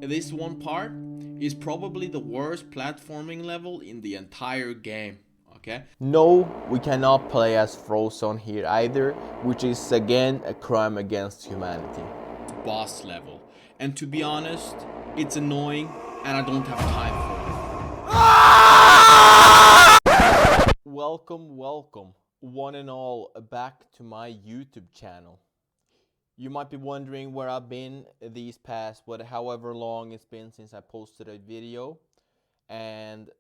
This one part is probably the worst platforming level in the entire game. Okay? No, we cannot play as Frozone here either, which is again a crime against humanity. Boss level. And to be honest, it's annoying and I don't have time for it. Welcome, one and all, back to my YouTube channel. You might be wondering where I've been these past, however long it's been since I posted a video. And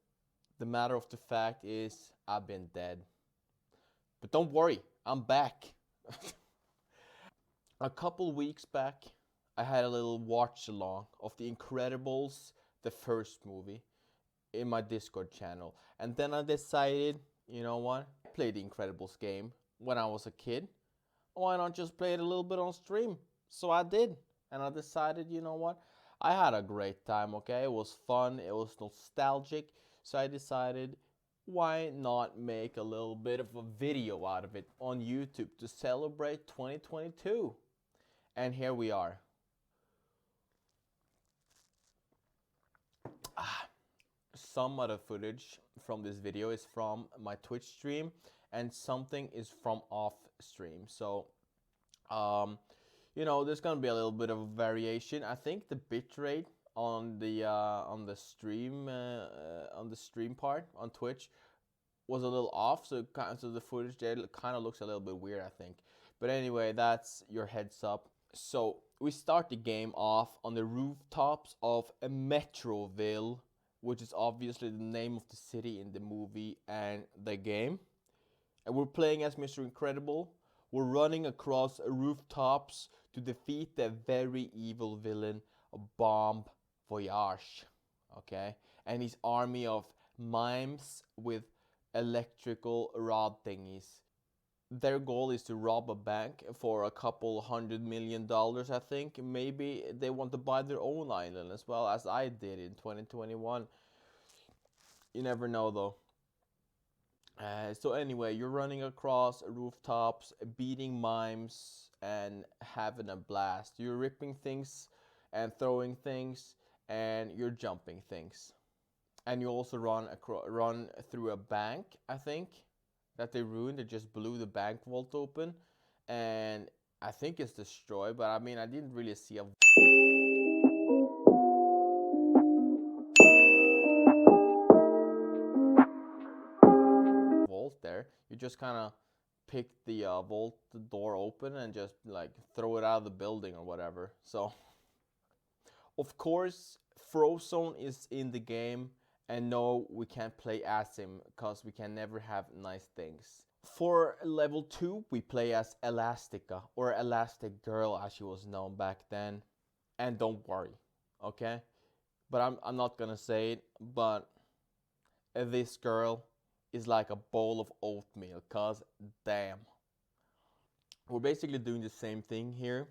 the matter of the fact is, I've been dead. But don't worry, I'm back. A couple weeks back, I had a little watch along of The Incredibles, the first movie, in my Discord channel. And then I decided, you know what? I played the Incredibles game when I was a kid. Why not just play it a little bit on stream? So I did. And I decided, you know what? I had a great time, okay? It was fun, it was nostalgic. So I decided, why not make a little bit of a video out of it on YouTube to celebrate 2022? And here we are. Some of the footage from this video is from my Twitch stream, and something is from off stream. So, you know, there's gonna be a little bit of a variation. I think the bitrate on the stream part on Twitch was a little off, so the footage there kind of looks a little bit weird, I think. But anyway, that's your heads up. So we start the game off on the rooftops of Metroville, which is obviously the name of the city in the movie and the game. And we're playing as Mr. Incredible. We're running across rooftops to defeat the very evil villain, Bomb Voyage. Okay? And his army of mimes with electrical rod thingies. Their goal is to rob a bank for a couple $100 million, I think. Maybe they want to buy their own island as well, as I did in 2021. You never know though. So anyway, you're running across rooftops, beating mimes, and having a blast. You're ripping things and throwing things, and you're jumping things. And you also run through a bank, I think, that they ruined. They just blew the bank vault open, and I think it's destroyed, but I mean, I didn't really see a vault there. You just kind of pick the vault door open and just like throw it out of the building or whatever. So, of course, Frozone is in the game, and no, we can't play as him because we can never have nice things. For level 2, we play as Elastica, or Elastic Girl as she was known back then. And don't worry, okay? But I'm not gonna say it, but this girl is like a bowl of oatmeal, cause damn. We're basically doing the same thing here,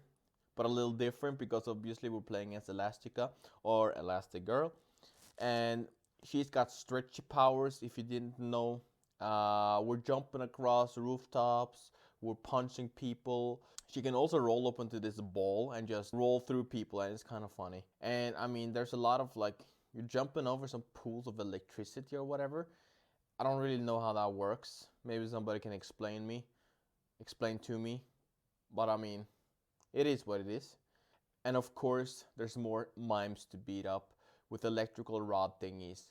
but a little different because obviously we're playing as Elastica, or Elastic Girl. And she's got stretchy powers, if you didn't know. We're jumping across rooftops, we're punching people. She can also roll up into this ball and just roll through people, and it's kind of funny. And I mean, there's a lot of like, you're jumping over some pools of electricity or whatever. I don't really know how that works. Maybe somebody can explain to me. But I mean, it is what it is. And of course, there's more mimes to beat up with electrical rod thingies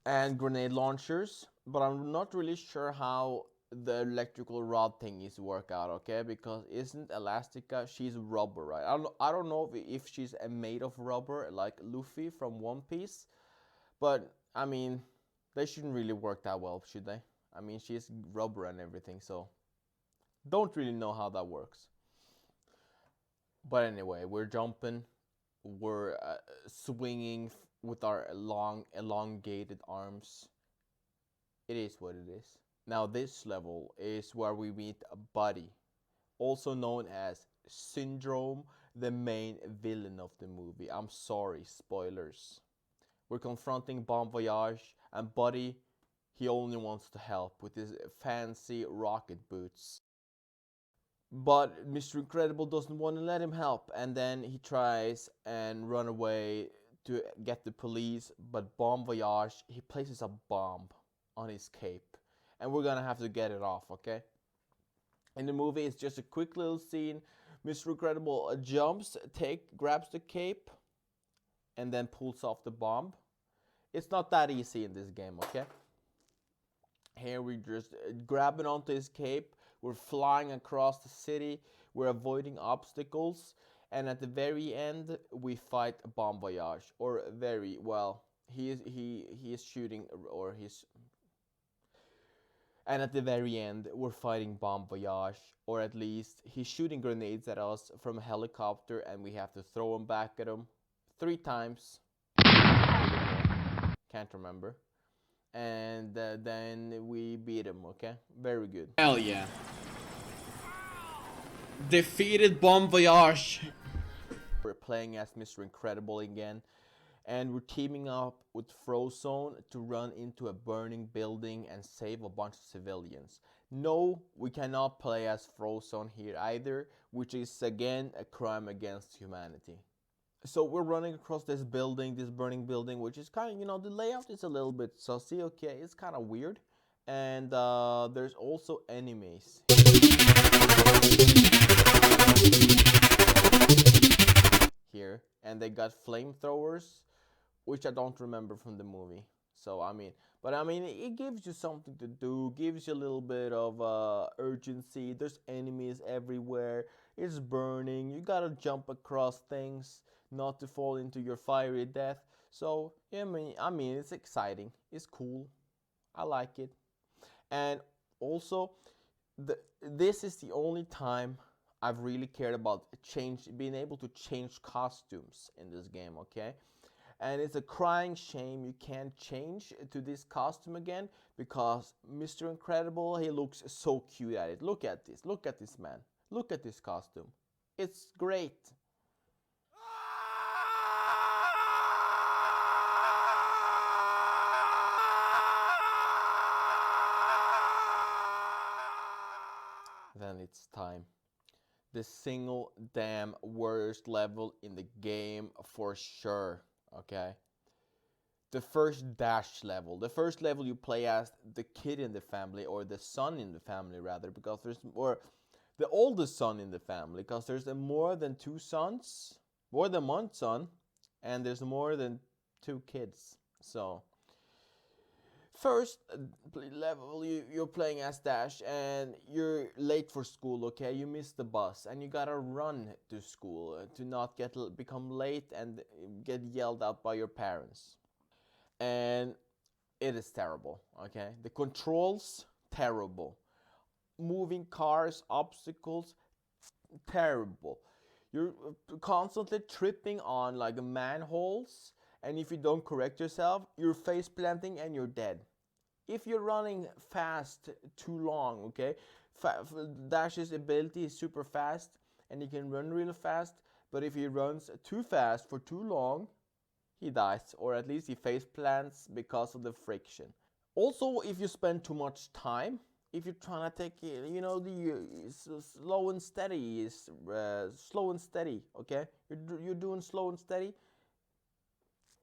and grenade launchers, but I'm not really sure how the electrical rod thingies work out, okay? Because isn't Elastica, she's rubber, right? I don't know if she's made of rubber like Luffy from One Piece, but I mean, they shouldn't really work that well, should they? I mean, she's rubber and everything, so don't really know how that works. But anyway, we're jumping, we're swinging with our long elongated arms. It is what it is. Now this level is where we meet Buddy, also known as Syndrome, the main villain of the movie. I'm sorry, spoilers. We're confronting Bon Voyage, and Buddy, he only wants to help with his fancy rocket boots. But Mr. Incredible doesn't want to let him help, and then he tries and run away to get the police. But Bon Voyage, he places a bomb on his cape, and we're gonna have to get it off, okay? In the movie, it's just a quick little scene. Mr. Incredible grabs the cape, and then pulls off the bomb. It's not that easy in this game, okay? Here we just grabbing onto his cape. We're flying across the city. We're avoiding obstacles. And at the very end, we fight Bon Voyage. Or very well. He is shooting, or he's. And at the very end, we're fighting Bon Voyage. Or at least he's shooting grenades at us from a helicopter, and we have to throw them back at him 3 times. Can't remember. And then we beat him, okay? Very good. Hell yeah. Defeated Bon Voyage. We're playing as Mr. Incredible again, and we're teaming up with Frozone to run into a burning building and save a bunch of civilians. No, we cannot play as Frozone here either, which is again a crime against humanity. So we're running across this building, this burning building, which is kind of, you know, the layout is a little bit sussy, okay? It's kind of weird. And there's also enemies here. And they got flamethrowers, which I don't remember from the movie. So, I mean, it gives you something to do, gives you a little bit of urgency. There's enemies everywhere. It's burning. You gotta jump across things not to fall into your fiery death. So, yeah, I mean, it's exciting. It's cool. I like it. And also, this is the only time I've really cared about being able to change costumes in this game, okay? And it's a crying shame you can't change to this costume again, because Mr. Incredible, he looks so cute at it. Look at this. Look at this man. Look at this costume. It's great. Then it's time. The single damn worst level in the game for sure, okay? The first dash level. The first level you play as the kid in the family, or the son in the family rather, because there's, or the oldest son in the family, because there's more than 2 sons, more than 1 son, and there's more than 2 kids. So first level, you're playing as Dash, and you're late for school, okay? You missed the bus, and you gotta run to school to not become late and get yelled at by your parents. And it is terrible, okay? The controls, terrible. Moving cars, obstacles, terrible. You're constantly tripping on like manholes, and if you don't correct yourself, you're face planting and you're dead. If you're running fast too long, okay? Dash's ability is super fast, and he can run real fast, but if he runs too fast for too long, he dies, or at least he face plants because of the friction. Also, if you spend too much time, if you're trying to take, you know, the slow and steady, okay? You're doing slow and steady,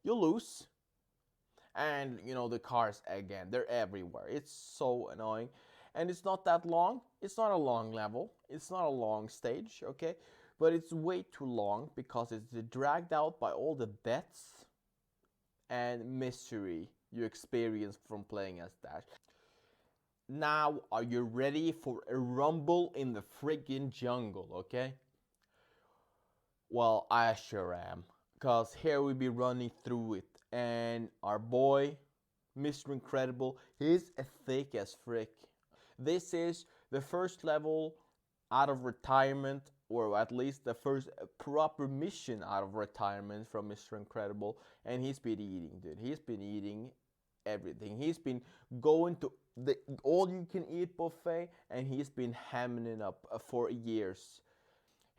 you'll lose. And, you know, the cars, again, they're everywhere. It's so annoying. And it's not that long. It's not a long level. It's not a long stage, okay? But it's way too long because it's dragged out by all the deaths and misery you experience from playing as Dash. Now, are you ready for a rumble in the friggin' jungle, okay? Well, I sure am. Because here we be running through it. And our boy, Mr. Incredible, he's as thick as frick. This is the first level out of retirement, or at least the first proper mission out of retirement from Mr. Incredible. And he's been eating, dude. He's been eating everything. He's been going to the all-you-can-eat buffet, and he's been hamming it up for years.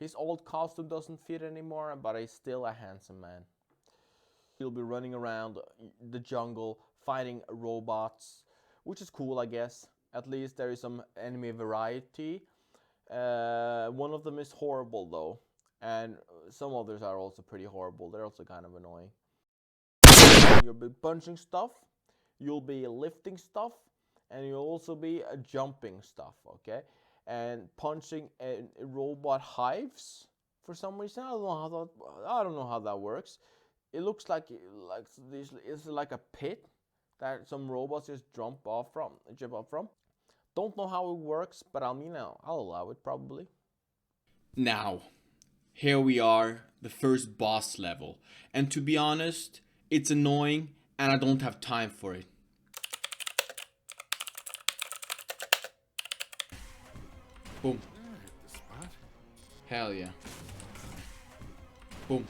His old costume doesn't fit anymore, but he's still a handsome man. He'll be running around the jungle fighting robots, which is cool, I guess. At least there is some enemy variety. One of them is horrible though, and some others are also pretty horrible. They're also kind of annoying. You'll be punching stuff, you'll be lifting stuff, and you'll also be jumping stuff, okay? And punching robot hives for some reason. I don't know how that works. It looks like this is like a pit that some robots just jump up from. Don't know how it works, but I mean, I'll allow it probably. Now, here we are, the first boss level. And to be honest, it's annoying and I don't have time for it. Boom. Hell yeah. Boom.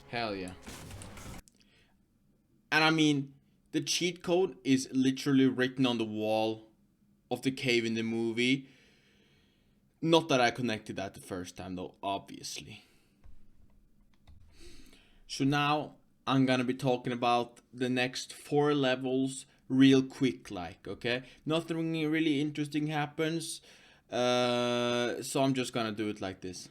Hell yeah. And I mean, the cheat code is literally written on the wall of the cave in the movie. Not that I connected that the first time though, obviously. So now I'm gonna be talking about the next 4 levels real quick, like, okay? Nothing really interesting happens, so I'm just gonna do it like this.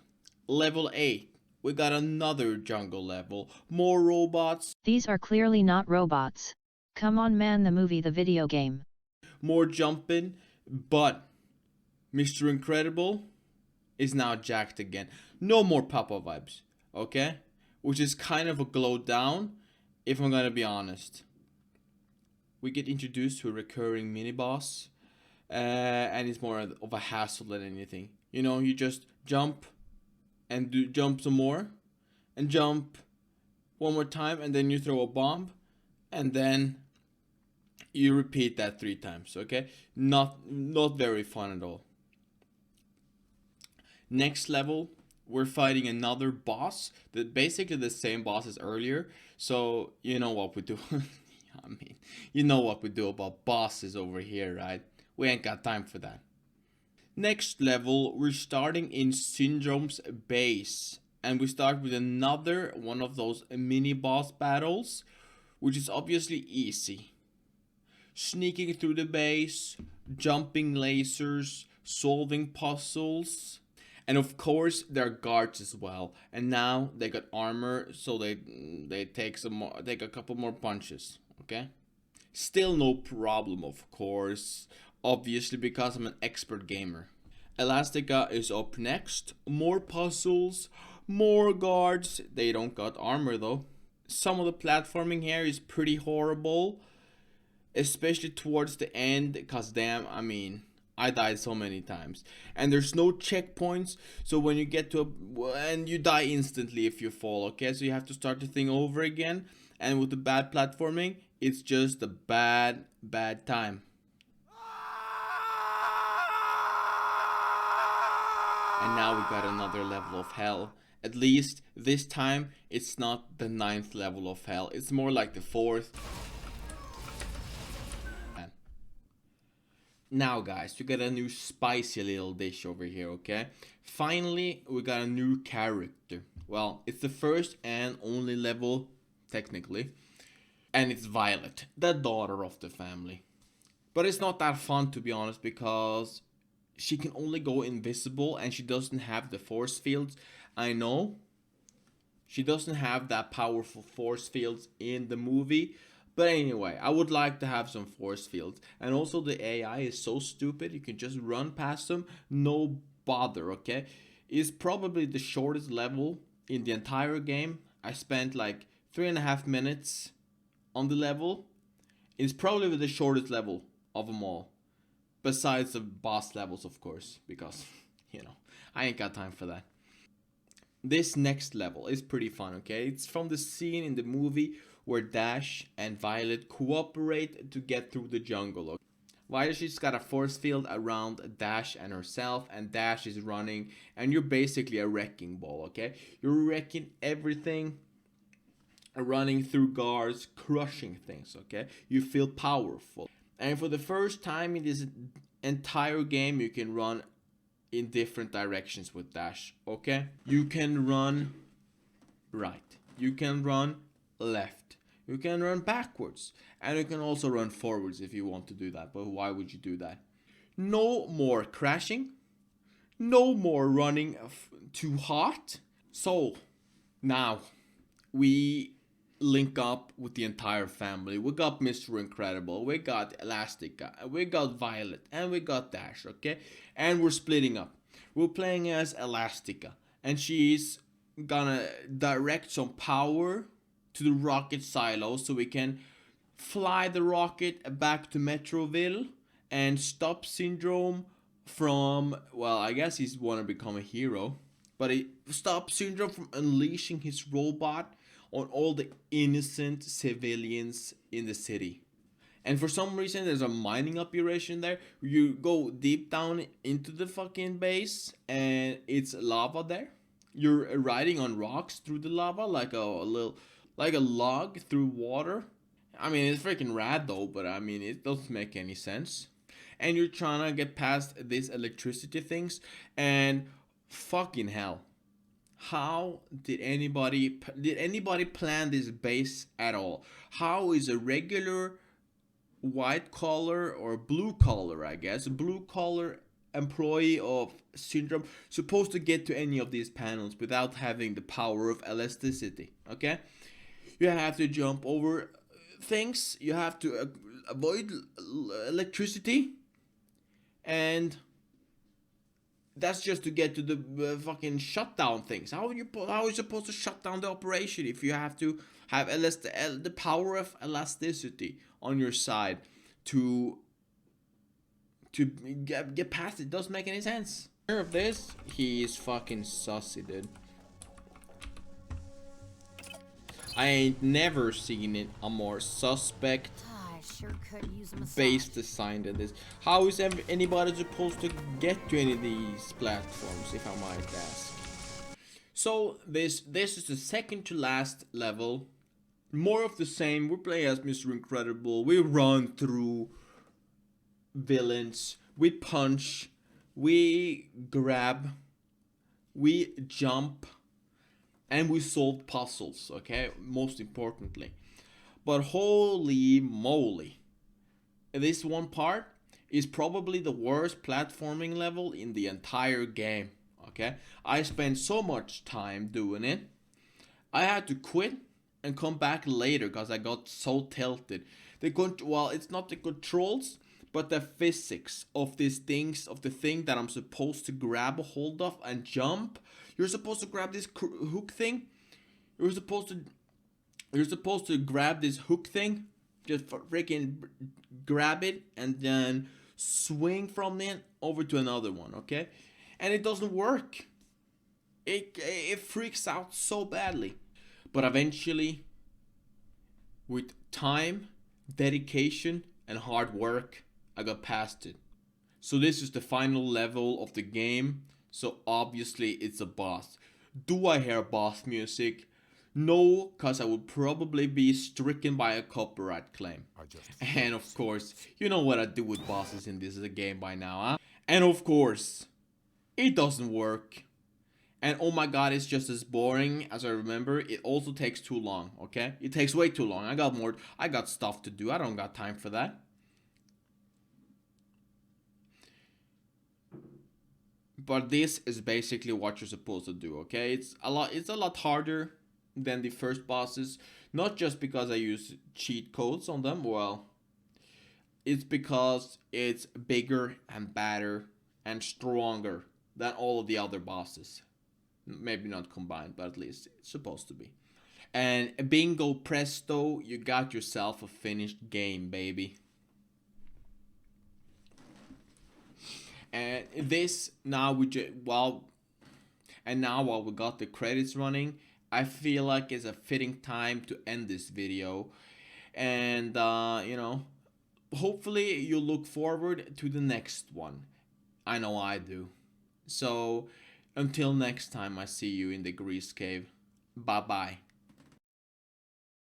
Level 8. We got another jungle level. More robots. These are clearly not robots. Come on man, the movie, the video game. More jumping. But Mr. Incredible is now jacked again. No more Papa vibes, okay? Which is kind of a glow down, if I'm gonna be honest. We get introduced to a recurring mini boss, and it's more of a hassle than anything. You know, you just jump and jump some more, and jump one more time, and then you throw a bomb, and then you repeat that 3 times. Okay, not very fun at all. Next level, we're fighting another boss, basically the same boss as earlier. So you know what we do. I mean, you know what we do about bosses over here, right? We ain't got time for that. Next level, we're starting in Syndrome's base. And we start with another one of those mini boss battles, which is obviously easy. Sneaking through the base, jumping lasers, solving puzzles. And of course, there are guards as well. And now they got armor, so they take a couple more punches. Okay? Still no problem, of course. Obviously, because I'm an expert gamer. Elastica is up next. More puzzles, more guards. They don't got armor though. Some of the platforming here is pretty horrible, especially towards the end, because damn, I mean, I died so many times. And there's no checkpoints, so when you get to and you die instantly if you fall, okay? So you have to start the thing over again. And with the bad platforming, it's just a bad time. And now we got another level of hell. At least this time it's not the 9th level of hell. It's more like the 4th. Now guys, we got a new spicy little dish over here, okay? Finally, we got a new character. Well, it's the first and only level, technically. And it's Violet, the daughter of the family. But it's not that fun, to be honest, because she can only go invisible and she doesn't have the force fields. I know she doesn't have that powerful force fields in the movie, but anyway, I would like to have some force fields. And also the AI is so stupid, you can just run past them, no bother, okay? It's probably the shortest level in the entire game. I spent like 3.5 minutes on the level. It's probably the shortest level of them all. Besides the boss levels, of course, because, you know, I ain't got time for that. This next level is pretty fun, okay? It's from the scene in the movie where Dash and Violet cooperate to get through the jungle. Okay? Violet, she's got a force field around Dash and herself, and Dash is running, and you're basically a wrecking ball, okay? You're wrecking everything, running through guards, crushing things, okay? You feel powerful. And for the first time in this entire game, you can run in different directions with Dash, okay? You can run right. You can run left. You can run backwards. And you can also run forwards if you want to do that. But why would you do that? No more crashing. No more running too hot. So now we link up with the entire family. We got Mr. Incredible, we got Elastica, we got Violet, and we got Dash, okay? And we're splitting up. We're playing as Elastica, and she's gonna direct some power to the rocket silo so we can fly the rocket back to Metroville and stop Syndrome from, well, I guess he's wanna become a hero, but it stops Syndrome from unleashing his robot on all the innocent civilians in the city. And for some reason, there's a mining operation there. You go deep down into the fucking base, and it's lava there. You're riding on rocks through the lava, like a log through water. I mean, it's freaking rad though, but I mean, it doesn't make any sense. And you're trying to get past these electricity things, and fucking hell. How did anybody plan this base at all? How is a regular white collar or blue collar, I guess, blue collar employee of Syndrome supposed to get to any of these panels without having the power of elasticity? Okay, you have to jump over things, you have to avoid electricity, and that's just to get to the fucking shutdown things. How are you supposed to shut down the operation if you have to have the power of elasticity on your side to get past it? Doesn't make any sense. Hear of this? He is fucking sussy, dude. I ain't never seen it a more suspect Sure could use a massage. base design than this. How is anybody supposed to get to any of these platforms, if I might ask? So this is the second to last level. More of the same. We play as Mr. Incredible. We run through villains. We punch. We grab. We jump. And we solve puzzles, okay? Most importantly. But holy moly, this one part is probably the worst platforming level in the entire game, okay? I spent so much time doing it. I had to quit and come back later because I got so tilted. Well, it's not the controls, but the physics of these things, of the thing that I'm supposed to grab a hold of and jump. You're supposed to grab this hook thing. You're supposed to grab this hook thing, just freaking grab it, and then swing from it over to another one, okay? And it doesn't work. It freaks out so badly. But eventually, with time, dedication, and hard work, I got past it. So this is the final level of the game, so obviously it's a boss. Do I hear boss music? No, because I would probably be stricken by a copyright claim. And of course, you know what I do with bosses in this game by now, huh? And of course, it doesn't work. And oh my god, it's just as boring as I remember. It also takes too long, okay? It takes way too long. I got stuff to do. I don't got time for that. But this is basically what you're supposed to do, okay? It's a lot harder than the first bosses, not just because I use cheat codes on them. Well, it's because it's bigger and badder and stronger than all of the other bosses. Maybe not combined, but at least it's supposed to be. And bingo presto, you got yourself a finished game, baby. And this now while we got the credits running, I feel like it's a fitting time to end this video. And, hopefully you look forward to the next one. I know I do. So, until next time I see you in the Grease Cave. Bye-bye.